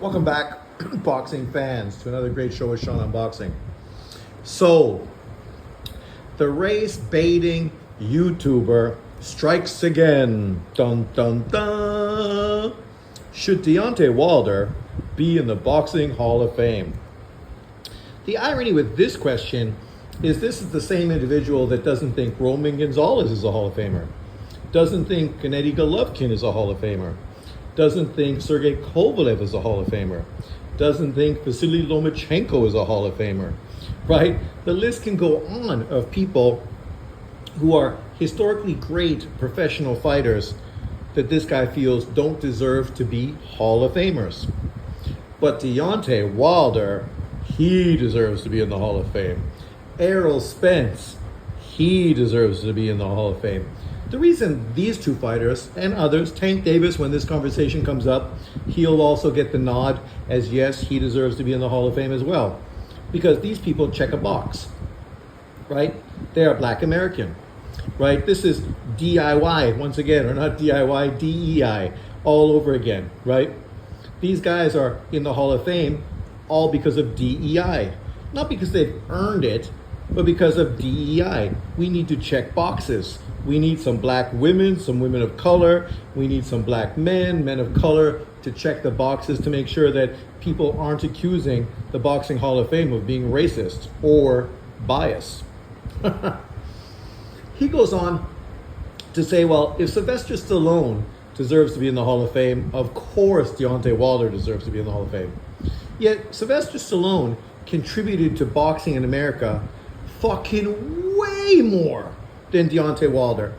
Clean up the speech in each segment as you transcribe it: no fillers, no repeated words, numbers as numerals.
Welcome back, boxing fans, to another great show with Sean on Boxing. So, the race baiting YouTuber strikes again. Dun dun dun. Should Deontay Wilder be in the Boxing Hall of Fame? The irony with this question is this is the same individual that doesn't think Roman Gonzalez is a Hall of Famer, doesn't think Gennady Golovkin is a Hall of Famer, doesn't think Sergey Kovalev is a Hall of Famer, doesn't think Vasily Lomachenko is a Hall of Famer, right? The list can go on of people who are historically great professional fighters that this guy feels don't deserve to be Hall of Famers. But Deontay Wilder, he deserves to be in the Hall of Fame. Errol Spence, he deserves to be in the Hall of Fame. The reason these two fighters and others, Tank Davis, when this conversation comes up, he'll also get the nod as yes, he deserves to be in the Hall of Fame as well. Because these people check a box, right? They are Black American, right? This is DIY, once again, or not DIY, DEI, all over again, right? These guys are in the Hall of Fame all because of DEI. Not because they've earned it, but because of DEI. We need to check boxes. We need some black women, some women of color. We need some black men, men of color, to check the boxes to make sure that people aren't accusing the Boxing Hall of Fame of being racist or biased. He goes on to say, well, if Sylvester Stallone deserves to be in the Hall of Fame, of course Deontay Wilder deserves to be in the Hall of Fame. Yet Sylvester Stallone contributed to boxing in America fucking way more than Deontay Wilder.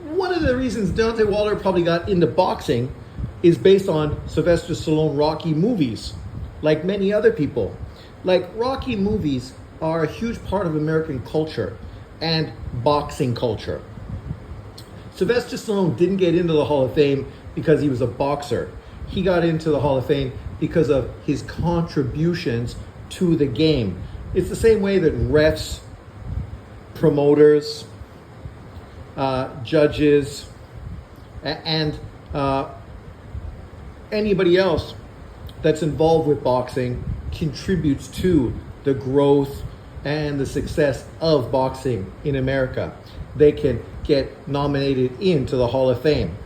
One of the reasons Deontay Wilder probably got into boxing is based on Sylvester Stallone Rocky movies, like many other people. Like, Rocky movies are a huge part of American culture and boxing culture. Sylvester Stallone didn't get into the Hall of Fame because he was a boxer. He got into the Hall of Fame because of his contributions to the game. It's the same way that refs, promoters, judges, and anybody else that's involved with boxing contributes to the growth and the success of boxing in America. They can get nominated into the Hall of Fame,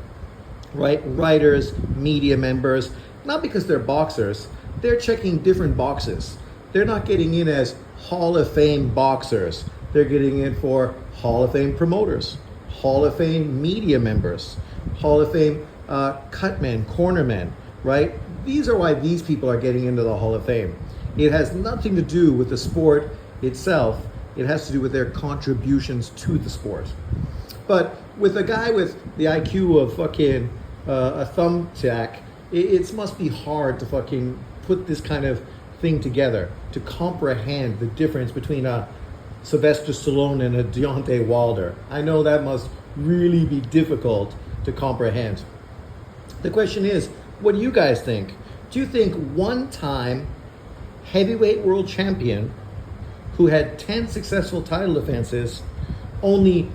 right? Writers, media members, not because they're boxers, they're checking different boxes. They're not getting in as Hall of Fame boxers. They're getting in for Hall of Fame promoters, Hall of Fame media members, Hall of Fame cutmen, cornermen, right? These are why these people are getting into the Hall of Fame. It has nothing to do with the sport itself. It has to do with their contributions to the sport. But with a guy with the IQ of fucking a thumbtack, it must be hard to fucking put this kind of thing together, to comprehend the difference between a Sylvester Stallone and a Deontay Wilder. I know that must really be difficult to comprehend. The question is, what do you guys think? Do you think one-time heavyweight world champion who had 10 successful title defenses, only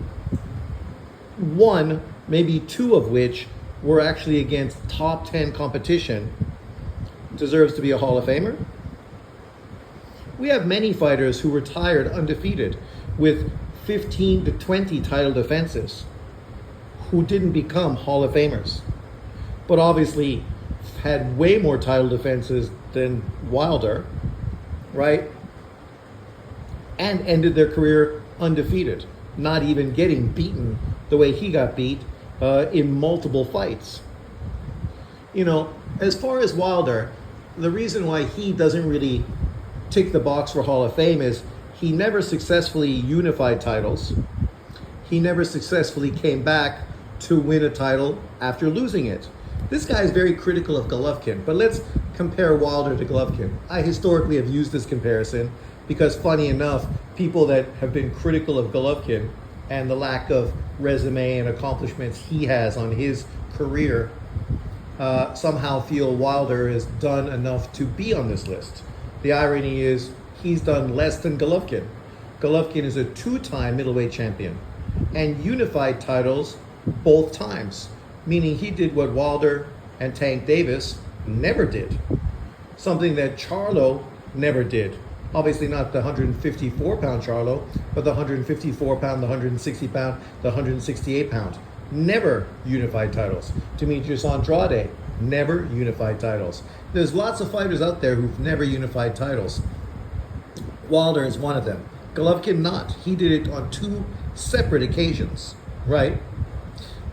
one, maybe two of which were actually against top 10 competition, deserves to be a Hall of Famer? We have many fighters who retired undefeated with 15 to 20 title defenses who didn't become Hall of Famers, but obviously had way more title defenses than Wilder, right? And ended their career undefeated, not even getting beaten the way he got beat in multiple fights. You know, as far as Wilder, the reason why he doesn't really tick the box for Hall of Fame is he never successfully unified titles. He never successfully came back to win a title after losing it. This guy is very critical of Golovkin, but let's compare Wilder to Golovkin. I historically have used this comparison because, funny enough, people that have been critical of Golovkin and the lack of resume and accomplishments he has on his career somehow feel Wilder has done enough to be on this list. The irony is he's done less than Golovkin. Golovkin is a two-time middleweight champion and unified titles both times, meaning he did what Wilder and Tank Davis never did. something that Charlo never did. Obviously not the 154-pound Charlo, but the 154-pound, the 160-pound, the 168-pound. Never unified titles. Demetrius Andrade, never unified titles. There's lots of fighters out there who've never unified titles. Wilder is one of them. Golovkin not. He did it on 2 separate occasions, right?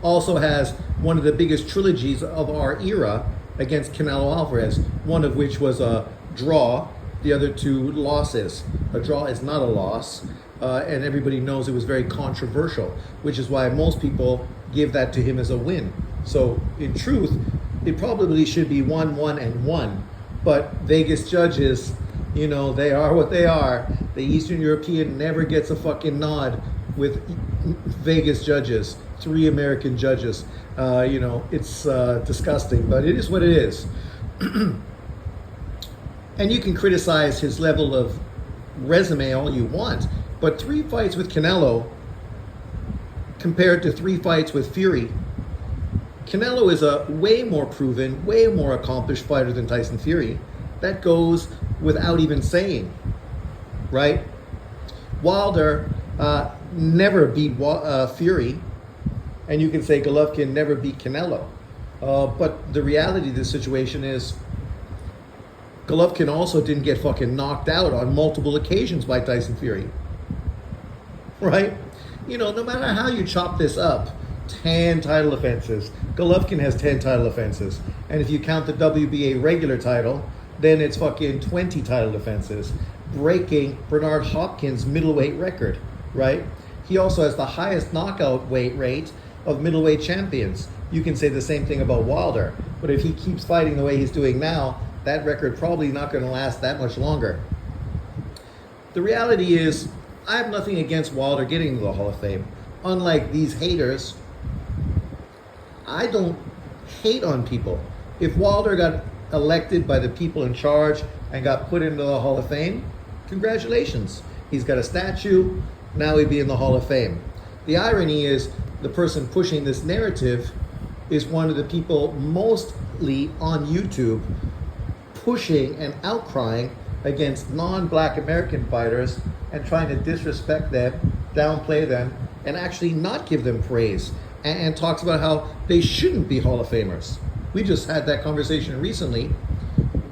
Also has one of the biggest trilogies of our era against Canelo Alvarez, one of which was a draw, the other 2 losses. A draw is not a loss, and everybody knows it was very controversial, which is why most people give that to him as a win. So in truth, it probably should be 1-1-1, but Vegas judges, you know, they are what they are. The Eastern European never gets a fucking nod with Vegas judges, 3 American judges. You know, it's disgusting, but it is what it is. And you can criticize his level of resume all you want, but 3 fights with Canelo compared to 3 fights with Fury, Canelo is a way more proven, way more accomplished fighter than Tyson Fury. That goes without even saying, right? Wilder never beat Fury, and you can say Golovkin never beat Canelo. But the reality of the situation is Golovkin also didn't get fucking knocked out on multiple occasions by Tyson Fury, right? You know, no matter how you chop this up, 10 title offenses. Golovkin has 10 title offenses. And if you count the WBA regular title, then it's fucking 20 title offenses, breaking Bernard Hopkins' middleweight record, right? He also has the highest knockout weight rate of middleweight champions. You can say the same thing about Wilder, but if he keeps fighting the way he's doing now, that record probably not going to last that much longer. The reality is, I have nothing against Wilder getting into the Hall of Fame. Unlike these haters, I don't hate on people. If Wilder got elected by the people in charge and got put into the Hall of Fame, congratulations. He's got a statue, now he'd be in the Hall of Fame. The irony is, the person pushing this narrative is one of the people mostly on YouTube pushing and outcrying against non-black American fighters and trying to disrespect them, downplay them, and actually not give them praise, and talks about how they shouldn't be Hall of Famers. We just had that conversation recently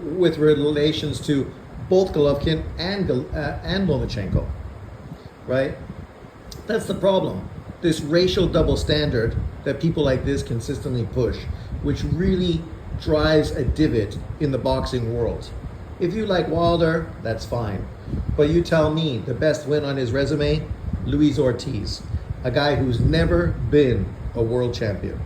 with relations to both Golovkin and Lomachenko, right? That's the problem. This racial double standard that people like this consistently push, which really drives a divot in the boxing world. If you like Wilder, that's fine. But you tell me the best win on his resume, Luis Ortiz, a guy who's never been a world champion.